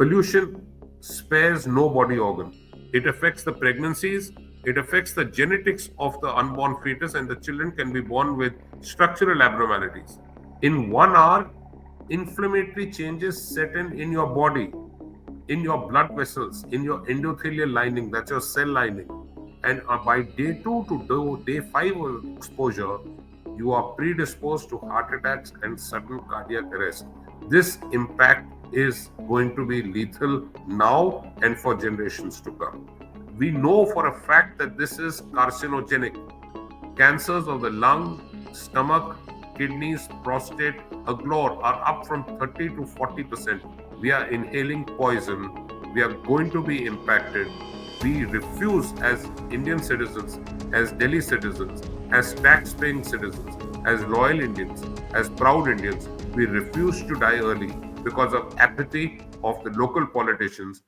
Pollution spares no body organ. It affects the pregnancies, it affects the genetics of the unborn fetus, and the children can be born with structural abnormalities. In 1 hour, inflammatory changes set in your body, in your blood vessels, in your endothelial lining, that's your cell lining. And by day 2 to day 5 of exposure, you are predisposed to heart attacks and sudden cardiac arrest. This impact is going to be lethal now and for generations to come. We know for a fact that this is carcinogenic. Cancers of the lung, stomach, kidneys, prostate, galore are up from 30 to 40%. We are inhaling poison. We are going to be impacted. We refuse, as Indian citizens, as Delhi citizens, as tax-paying citizens, as loyal Indians, as proud Indians, we refuse to die early because of apathy of the local politicians.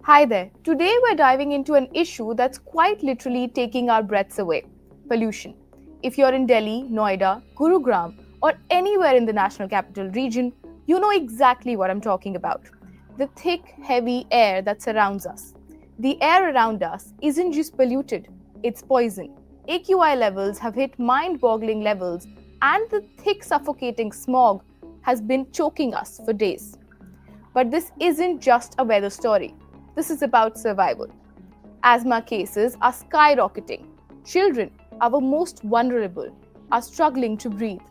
Hi there. Today we're diving into an issue that's quite literally taking our breaths away: pollution. If you're in Delhi, Noida, Gurugram, or anywhere in the National Capital Region, you know exactly what I'm talking about. The thick, heavy air that surrounds us. The air around us isn't just polluted, it's poison. AQI levels have hit mind boggling levels, and the thick, suffocating smog has been choking us for days. But this isn't just a weather story. This is about survival. Asthma cases are skyrocketing. Children, our most vulnerable, are struggling to breathe.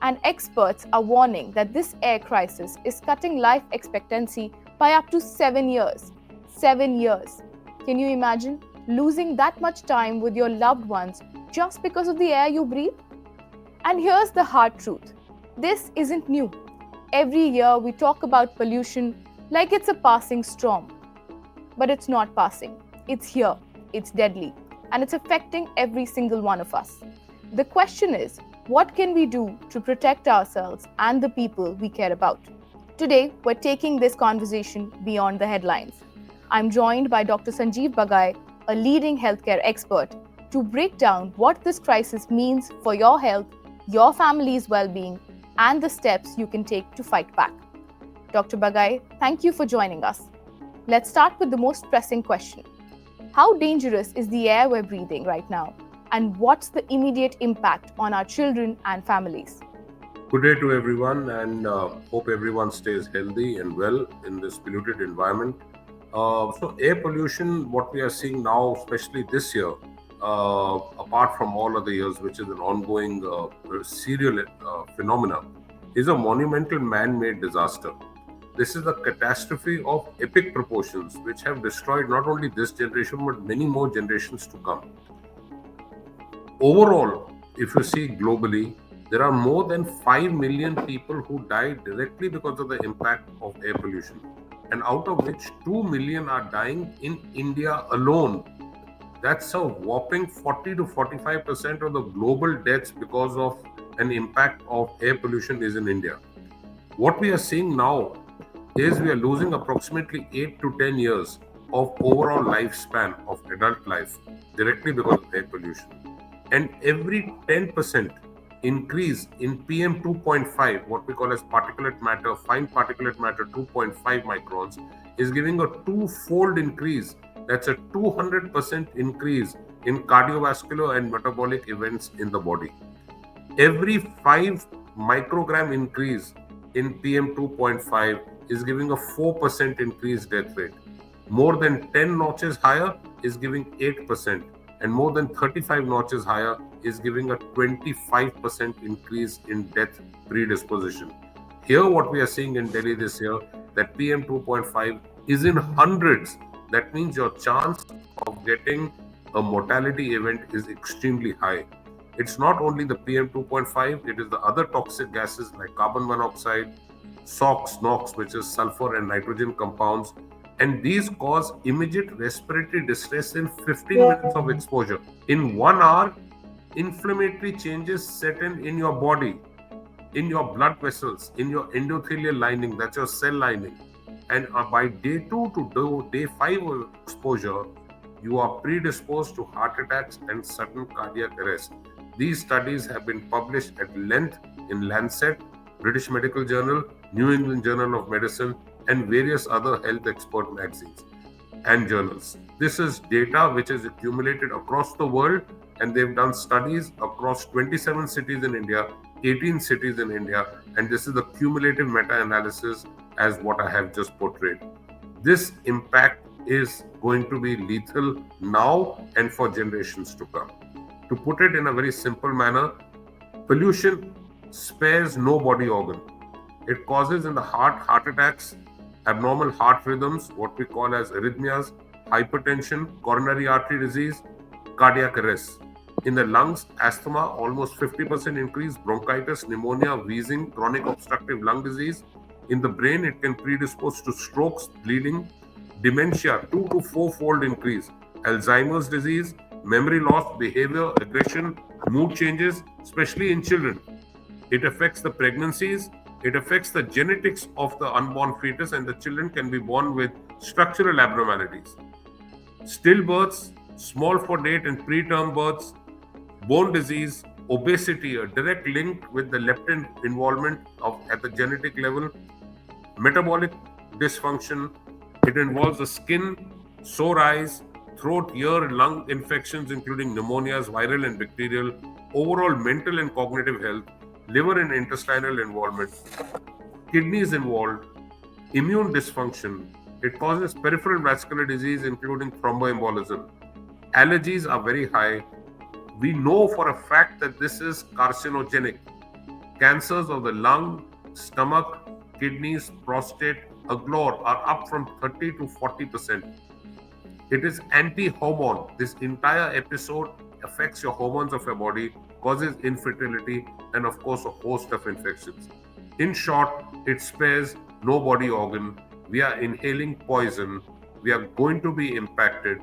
And experts are warning that this air crisis is cutting life expectancy by up to 7 years. 7 years. Can you imagine losing that much time with your loved ones just because of the air you breathe? And here's the hard truth. This isn't new. Every year we talk about pollution like it's a passing storm. But it's not passing. It's here. It's deadly. And it's affecting every single one of us. The question is, what can we do to protect ourselves and the people we care about? Today, we're taking this conversation beyond the headlines. I'm joined by Dr. Sanjeev Bagai, a leading healthcare expert, to break down what this crisis means for your health, your family's well-being, and the steps you can take to fight back. Dr. Bagai, thank you for joining us. Let's start with the most pressing question. How dangerous is the air we're breathing right now? And what's the immediate impact on our children and families? Good day to everyone, and hope everyone stays healthy and well in this polluted environment. So air pollution, what we are seeing now, especially this year, apart from all other years, which is an ongoing serial phenomena, is a monumental man-made disaster. This is a catastrophe of epic proportions, which have destroyed not only this generation, but many more generations to come. Overall, if you see globally, there are more than 5 million people who died directly because of the impact of air pollution, and out of which 2 million are dying in India alone. That's a whopping 40 to 45% of the global deaths because of an impact of air pollution is in India. What we are seeing now is we are losing approximately 8 to 10 years of overall lifespan of adult life directly because of air pollution. And every 10% increase in PM 2.5, what we call as particulate matter, fine particulate matter 2.5 microns, is giving a two-fold increase. That's a 200% increase in cardiovascular and metabolic events in the body. Every 5 microgram increase in PM 2.5 is giving a 4% increased death rate. More than 10 notches higher is giving 8%, and more than 35 notches higher is giving a 25% increase in death predisposition. Here, what we are seeing in Delhi this year, that PM 2.5 is in hundreds. That means your chance of getting a mortality event is extremely high. It's not only the PM 2.5, it is the other toxic gases like carbon monoxide, SOx, NOx, which is sulfur and nitrogen compounds, and these cause immediate respiratory distress in 15 minutes of exposure. In 1 hour, inflammatory changes set in your body, in your blood vessels, in your endothelial lining, that's your cell lining. And by day 2 to day 5 of exposure, you are predisposed to heart attacks and sudden cardiac arrest. These studies have been published at length in Lancet, British Medical Journal, New England Journal of Medicine, and various other health expert magazines and journals. This is data which is accumulated across the world, and they've done studies across 27 cities in India, 18 cities in India, and this is the cumulative meta analysis as what I have just portrayed. This impact is going to be lethal now and for generations to come. To put it in a very simple manner, pollution spares no body organ. It causes in the heart attacks, abnormal heart rhythms, what we call as arrhythmias, hypertension, coronary artery disease, cardiac arrest. In the lungs, asthma, almost 50% increase, bronchitis, pneumonia, wheezing, chronic obstructive lung disease. In the brain, it can predispose to strokes, bleeding, dementia, 2 to 4 fold increase, Alzheimer's disease, memory loss, behavior, aggression, mood changes, especially in children. It affects the pregnancies, it affects the genetics of the unborn fetus, and the children can be born with structural abnormalities. Stillbirths, small for date and preterm births, bone disease, obesity, a direct link with the leptin involvement of at the genetic level, metabolic dysfunction. It involves the skin, sore eyes, throat, ear, lung infections, including pneumonias, viral and bacterial, overall mental and cognitive health, liver and intestinal involvement, kidneys involved, immune dysfunction. It causes peripheral vascular disease, including thromboembolism. Allergies are very high. We know for a fact that this is carcinogenic. Cancers of the lung, stomach, kidneys, prostate, agglor are up from 30 to 40%. It is anti-hormone. This entire episode affects your hormones of your body, causes infertility, and of course a host of infections. In short, it spares no body organ. We are inhaling poison. We are going to be impacted.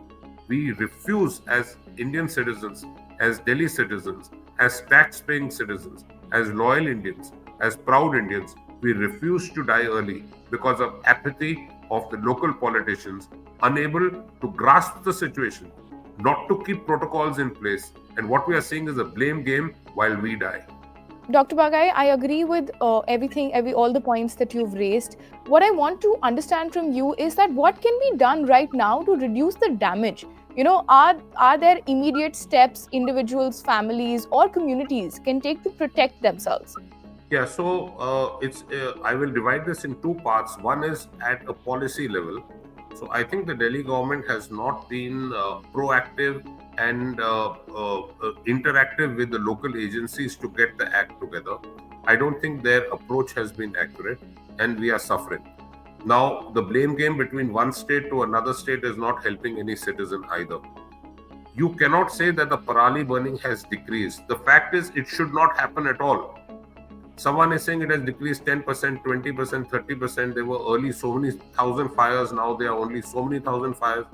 We refuse as Indian citizens, as Delhi citizens, as tax-paying citizens, as loyal Indians, as proud Indians, we refuse to die early because of apathy of the local politicians, unable to grasp the situation, not to keep protocols in place. And what we are seeing is a blame game while we die. Dr. Bagai, I agree with all the points that you've raised. What I want to understand from you is that what can be done right now to reduce the damage? Are there immediate steps individuals, families, or communities can take to protect themselves? Yeah, so I will divide this in two parts. One is at a policy level. So I think the Delhi government has not been proactive and interactive with the local agencies to get the act together. I don't think their approach has been accurate, and we are suffering. Now, the blame game between one state to another state is not helping any citizen either. You cannot say that the parali burning has decreased. The fact is, it should not happen at all. Someone is saying it has decreased 10%, 20%, 30%. There were early so many thousand fires. Now there are only so many thousand fires.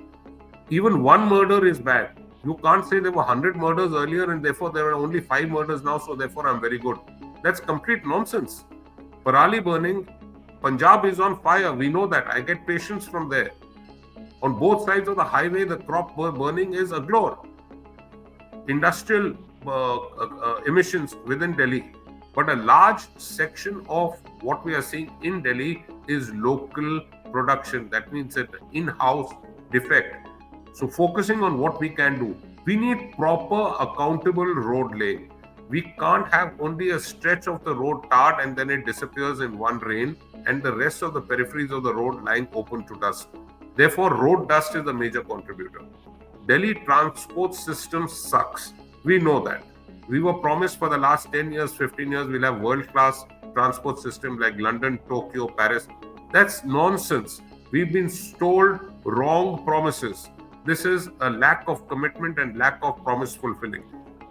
Even one murder is bad. You can't say there were 100 murders earlier and therefore there are only 5 murders now, so therefore I'm very good. That's complete nonsense. Parali burning, Punjab is on fire. We know that. I get patients from there. On both sides of the highway, the crop burning is agglor. Industrial emissions within Delhi. But a large section of what we are seeing in Delhi is local production. That means that in-house defect. So focusing on what we can do. We need proper accountable road laying. We can't have only a stretch of the road tarred and then it disappears in one rain and the rest of the peripheries of the road lying open to dust. Therefore, road dust is a major contributor. Delhi transport system sucks. We know that. We were promised for the last 10 years, 15 years, we'll have world-class transport system like London, Tokyo, Paris. That's nonsense. We've been told wrong promises. This is a lack of commitment and lack of promise fulfilling.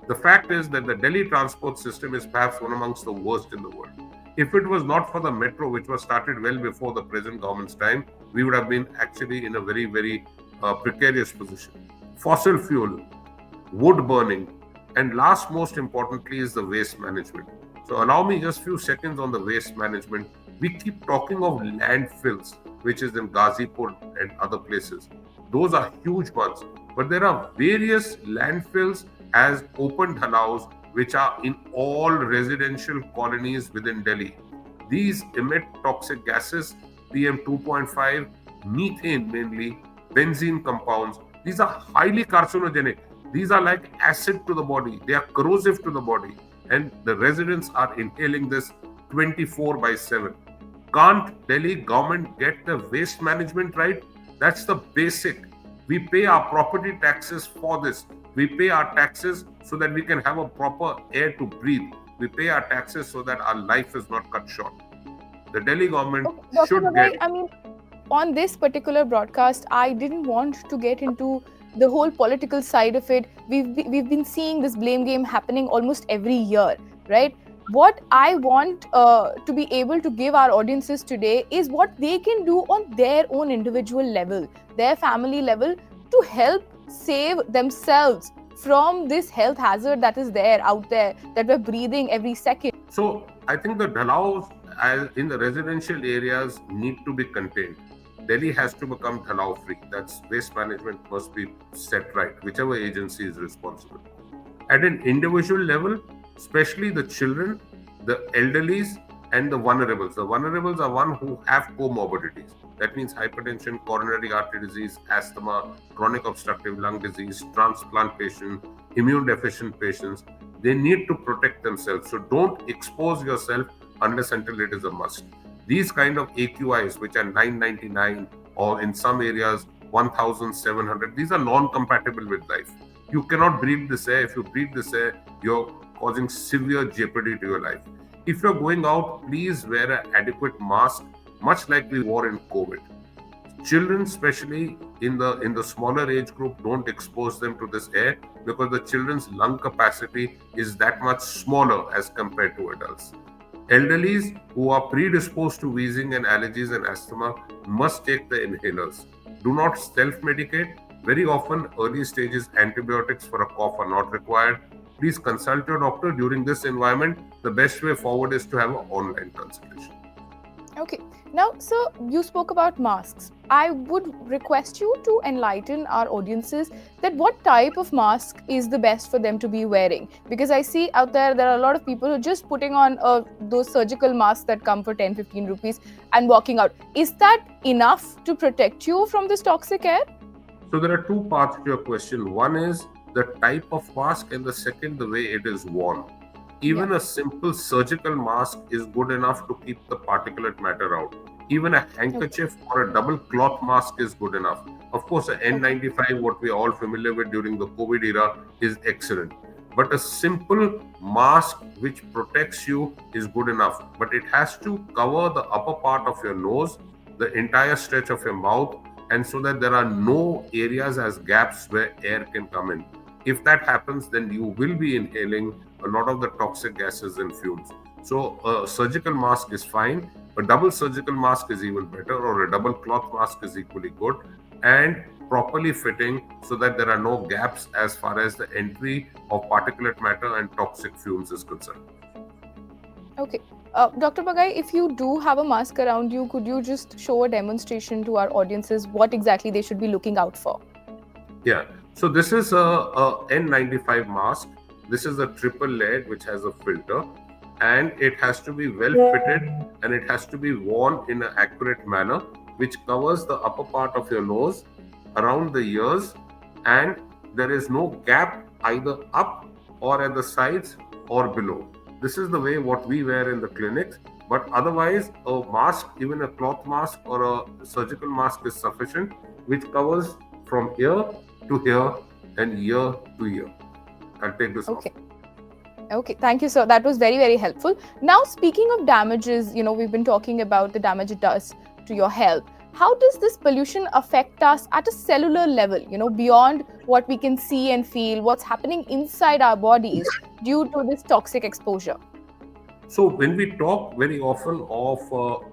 The fact is that the Delhi transport system is perhaps one amongst the worst in the world. If it was not for the metro, which was started well before the present government's time, we would have been actually in a very, very precarious position. Fossil fuel, wood burning, and last most importantly is the waste management. So allow me just few seconds on the waste management. We keep talking of landfills, which is in Ghazipur and other places. Those are huge ones. But there are various landfills as open dhalaus, which are in all residential colonies within Delhi. These emit toxic gases. PM 2.5, methane mainly, benzene compounds. These are highly carcinogenic. These are like acid to the body. They are corrosive to the body. And the residents are inhaling this 24 by 7. Can't Delhi government get the waste management right? That's the basic. We pay our property taxes for this. We pay our taxes so that we can have a proper air to breathe. We pay our taxes so that our life is not cut short. The Delhi government Okay, Dr. should Bagai, get. I mean, on this particular broadcast, I didn't want to get into the whole political side of it. We've been seeing this blame game happening almost every year, right? What I want to be able to give our audiences today is what they can do on their own individual level, their family level, to help save themselves from this health hazard that is there out there that we're breathing every second. So I think the Dhalaus in the residential areas need to be contained. Delhi has to become Dhalau free. That's waste management must be set right, whichever agency is responsible. At an individual level, especially the children, the elderlies, and the vulnerables. The vulnerables are one who have comorbidities. That means hypertension, coronary artery disease, asthma, chronic obstructive lung disease, transplant patients, immune deficient patients. They need to protect themselves. So don't expose yourself unless until it is a must. These kind of AQIs, which are 999 or in some areas 1700, these are non-compatible with life. You cannot breathe this air. If you breathe this air, you're causing severe jeopardy to your life. If you're going out, please wear an adequate mask, much like we wore in COVID. Children, especially in the smaller age group, don't expose them to this air because the children's lung capacity is that much smaller as compared to adults. Elderlies who are predisposed to wheezing and allergies and asthma must take the inhalers. Do not self-medicate. Very often, early stages antibiotics for a cough are not required. Please consult your doctor during this environment. The best way forward is to have an online consultation. Okay. Now, sir, you spoke about masks. I would request you to enlighten our audiences that what type of mask is the best for them to be wearing. Because I see out there are a lot of people who are just putting on those surgical masks that come for 10-15 rupees and walking out. Is that enough to protect you from this toxic air? So there are two parts to your question. One is the type of mask, and the second, the way it is worn. Even a simple surgical mask is good enough to keep the particulate matter out. Even a handkerchief or a double cloth mask is good enough. Of course, an N95, what we are all familiar with during the COVID era, is excellent. But a simple mask which protects you is good enough. But it has to cover the upper part of your nose, the entire stretch of your mouth, and so that there are no areas as gaps where air can come in. If that happens, then you will be inhaling a lot of the toxic gases and fumes. So a surgical mask is fine. A double surgical mask is even better, or a double cloth mask is equally good, and properly fitting so that there are no gaps as far as the entry of particulate matter and toxic fumes is concerned. Okay. Dr. Bagai, if you do have a mask around you, could you just show a demonstration to our audiences what exactly they should be looking out for? Yeah. So this is a N95 mask. This is a triple layered which has a filter, and it has to be well fitted, and it has to be worn in an accurate manner, which covers the upper part of your nose, around the ears, and there is no gap either up or at the sides or below. This is the way what we wear in the clinics. But otherwise, a mask, even a cloth mask or a surgical mask, is sufficient, which covers from ear to here and ear to ear. I'll take this off. Okay, thank you, sir. That was very, very helpful. Now, speaking of damages, we've been talking about the damage it does to your health. How does this pollution affect us at a cellular level, beyond what we can see and feel, what's happening inside our bodies due to this toxic exposure? So when we talk very often of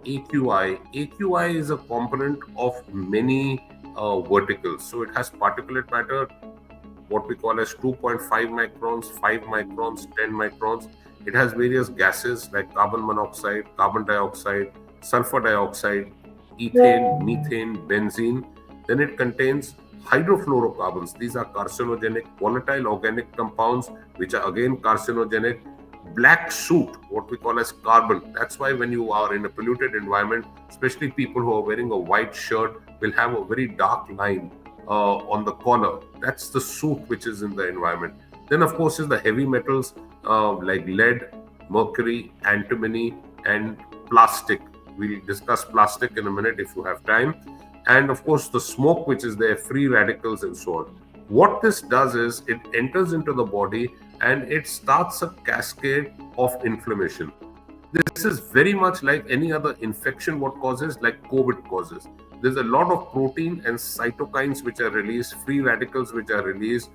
AQI, AQI is a component of many verticals. So it has particulate matter, what we call as 2.5 microns, 5 microns, 10 microns. It has various gases like carbon monoxide, carbon dioxide, sulfur dioxide, ethane, methane, benzene. Then it contains hydrofluorocarbons. These are carcinogenic, volatile organic compounds, which are again carcinogenic. black soot, what we call as carbon. That's why when you are in a polluted environment, especially people who are wearing a white shirt will have a very dark line on the collar. That's the soot which is in the environment. Then, of course, is the heavy metals like lead, mercury, antimony, and plastic. We'll discuss plastic in a minute if you have time. And of course, the smoke which is there, free radicals, and so on. What this does is it enters into the body and it starts a cascade of inflammation. This is very much like any other infection, what causes, like COVID causes. There's a lot of protein and cytokines which are released, free radicals which are released,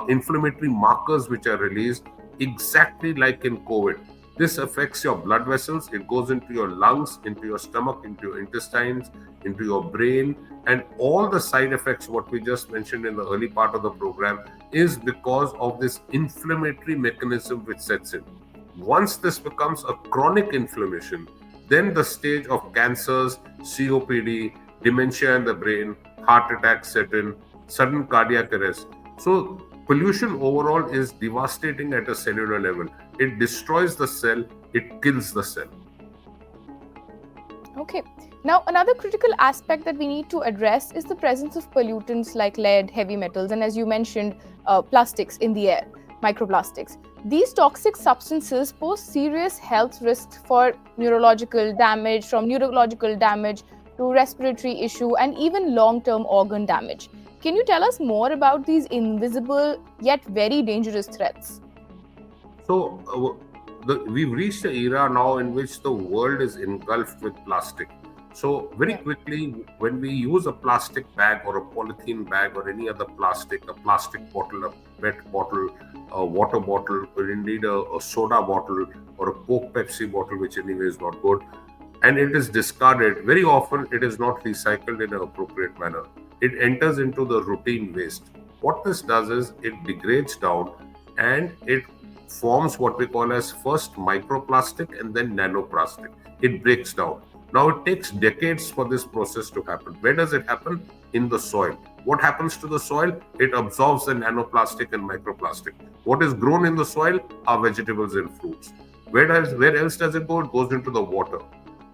inflammatory markers which are released, exactly like in COVID. This affects your blood vessels, it goes into your lungs, into your stomach, into your intestines, into your brain, and all the side effects, what we just mentioned in the early part of the program, is because of this inflammatory mechanism which sets in. Once this becomes a chronic inflammation, then the stage of cancers, COPD, dementia in the brain, heart attacks set in, sudden cardiac arrest. So pollution overall is devastating at a cellular level. It destroys the cell, it kills the cell. Okay. Now, another critical aspect that we need to address is the presence of pollutants like lead, heavy metals, and as you mentioned, plastics in the air, microplastics. These toxic substances pose serious health risks for neurological damage, from neurological damage to respiratory issue, and even long-term organ damage. Can you tell us more about these invisible yet very dangerous threats? So, we've reached an era now in which the world is engulfed with plastic. So, very quickly, when we use a plastic bag or a polythene bag or any other plastic, a plastic bottle, a PET bottle, a water bottle, or indeed a soda bottle or a Coke Pepsi bottle, which anyway is not good, and it is discarded, very often it is not recycled in an appropriate manner. It enters into the routine waste. What this does is it degrades down and it forms what we call as first microplastic and then nanoplastic. It breaks down. Now it takes decades for this process to happen. Where does it happen? In the soil. What happens to the soil? It absorbs the nanoplastic and microplastic. What is grown in the soil are vegetables and fruits. Where else does it go? It goes into the water.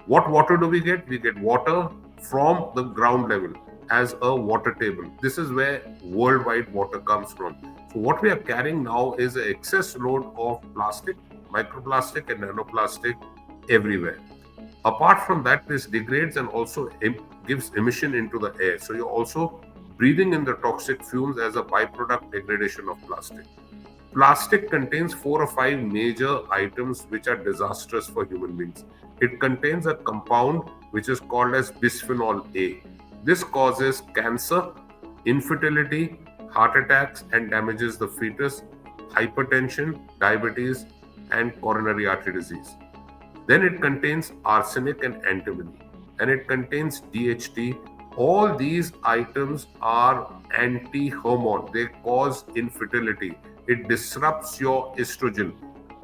What water do we get? We get water from the ground level as a water table. This is where worldwide water comes from. So what we are carrying now is an excess load of plastic, microplastic and nanoplastic everywhere. Apart from that, this degrades and also gives emission into the air. So you're also breathing in the toxic fumes as a byproduct degradation of plastic. Plastic contains 4 or 5 major items which are disastrous for human beings. It contains a compound which is called as bisphenol A. This causes cancer, infertility, heart attacks, and damages the fetus, hypertension, diabetes, and coronary artery disease. Then it contains arsenic and antimony, and it contains DHT. All these items are anti-hormone. They cause infertility. It disrupts your estrogen.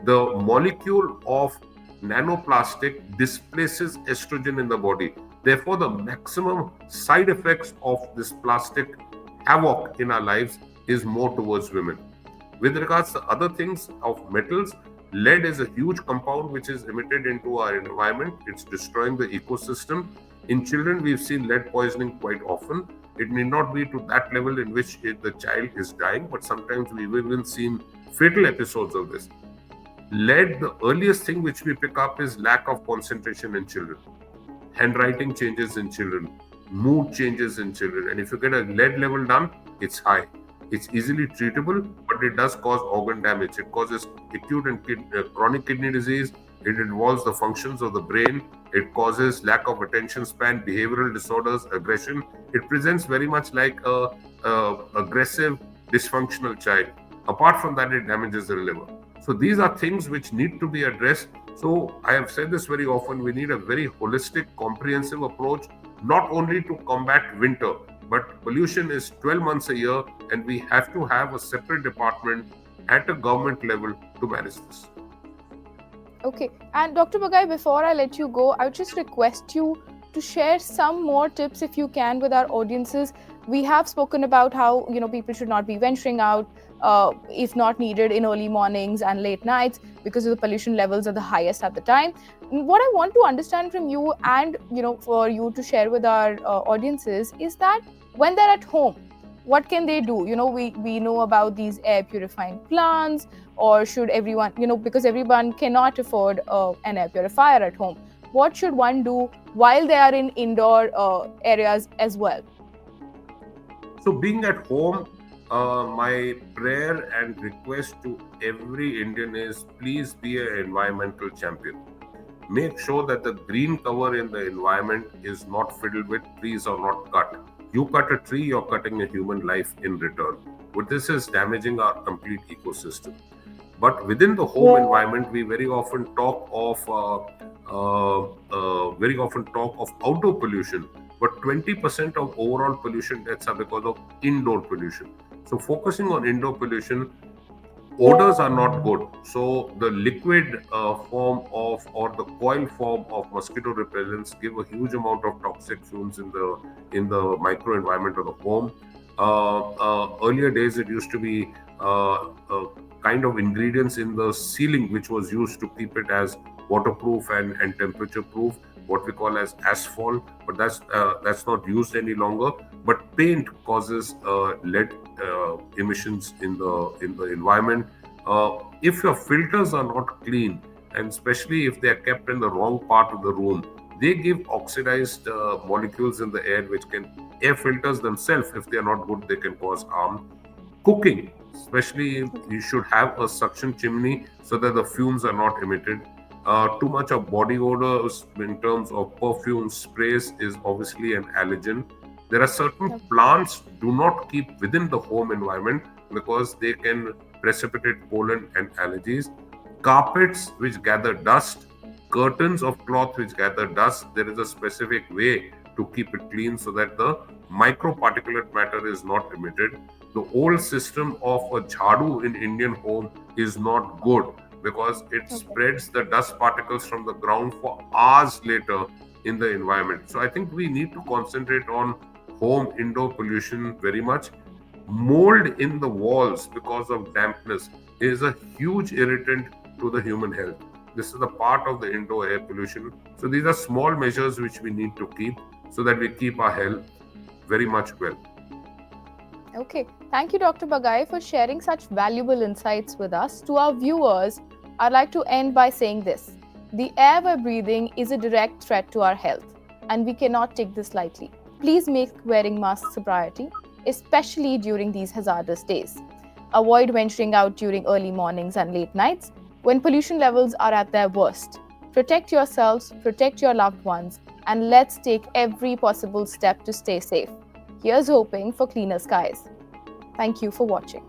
The molecule of nanoplastic displaces estrogen in the body. Therefore, the maximum side effects of this plastic havoc in our lives is more towards women. With regards to other things of metals, lead is a huge compound which is emitted into our environment. It's destroying the ecosystem. In children, we've seen lead poisoning quite often. It need not be to that level in which the child is dying, but sometimes we've even seen fatal episodes of this. Lead, the earliest thing which we pick up is lack of concentration in children, handwriting changes in children, mood changes in children. And if you get a lead level done, it's high. It's easily treatable, but it does cause organ damage. It causes acute and chronic kidney disease. It involves the functions of the brain. It causes lack of attention span, behavioral disorders, aggression. It presents very much like a aggressive, dysfunctional child. Apart from that, it damages the liver. So these are things which need to be addressed. So I have said this very often, we need a very holistic, comprehensive approach, not only to combat winter, but pollution is 12 months a year, and we have to have a separate department at a government level to manage this. Okay, and Dr. Bagai, before I let you go, I would just request you to share some more tips, if you can, with our audiences We have spoken about how people should not be venturing out if not needed in early mornings and late nights because of the pollution levels are the highest at the time. What I want to understand from you, and for you to share with our audiences, is that when they're at home, what can they do? We know about these air purifying plants, or should everyone, because everyone cannot afford an air purifier at home, what should one do while they are in indoor areas as well? So, being at home, my prayer and request to every Indian is please be an environmental champion. Make sure that the green cover in the environment is not filled with trees or not cut. You cut a tree, you're cutting a human life in return. But this is damaging our complete ecosystem. But within the home environment, we very often talk of outdoor pollution. But 20% of overall pollution deaths are because of indoor pollution. So focusing on indoor pollution, odors are not good. So the liquid form of or the coil form of mosquito repellents give a huge amount of toxic fumes in the microenvironment of the home. Earlier days, it used to be kind of ingredients in the ceiling which was used to keep it as waterproof and temperature proof, what we call as asphalt, but that's not used any longer. But paint causes lead emissions in the environment. If your filters are not clean, and especially if they are kept in the wrong part of the room, they give oxidized molecules in the air, which can air filters themselves, if they are not good, they can cause harm. Cooking, especially, you should have a suction chimney so that the fumes are not emitted. Too much of body odors in terms of perfume sprays is obviously an allergen. There are certain Yep. plants do not keep within the home environment because they can precipitate pollen and allergies. Carpets which gather dust, curtains of cloth which gather dust, there is a specific way to keep it clean so that the microparticulate matter is not emitted. The old system of a jhadu in Indian home is not good because it Okay. spreads the dust particles from the ground for hours later in the environment. So I think we need to concentrate on home indoor pollution very much. Mold in the walls because of dampness is a huge irritant to the human health. This is a part of the indoor air pollution. So these are small measures which we need to keep so that we keep our health very much well. Okay. Thank you, Dr. Bagai, for sharing such valuable insights with us. To our viewers, I'd like to end by saying this: the air we're breathing is a direct threat to our health, and we cannot take this lightly. Please make wearing masks a priority, especially during these hazardous days. Avoid venturing out during early mornings and late nights when pollution levels are at their worst. Protect yourselves, protect your loved ones, and let's take every possible step to stay safe. Here's hoping for cleaner skies. Thank you for watching.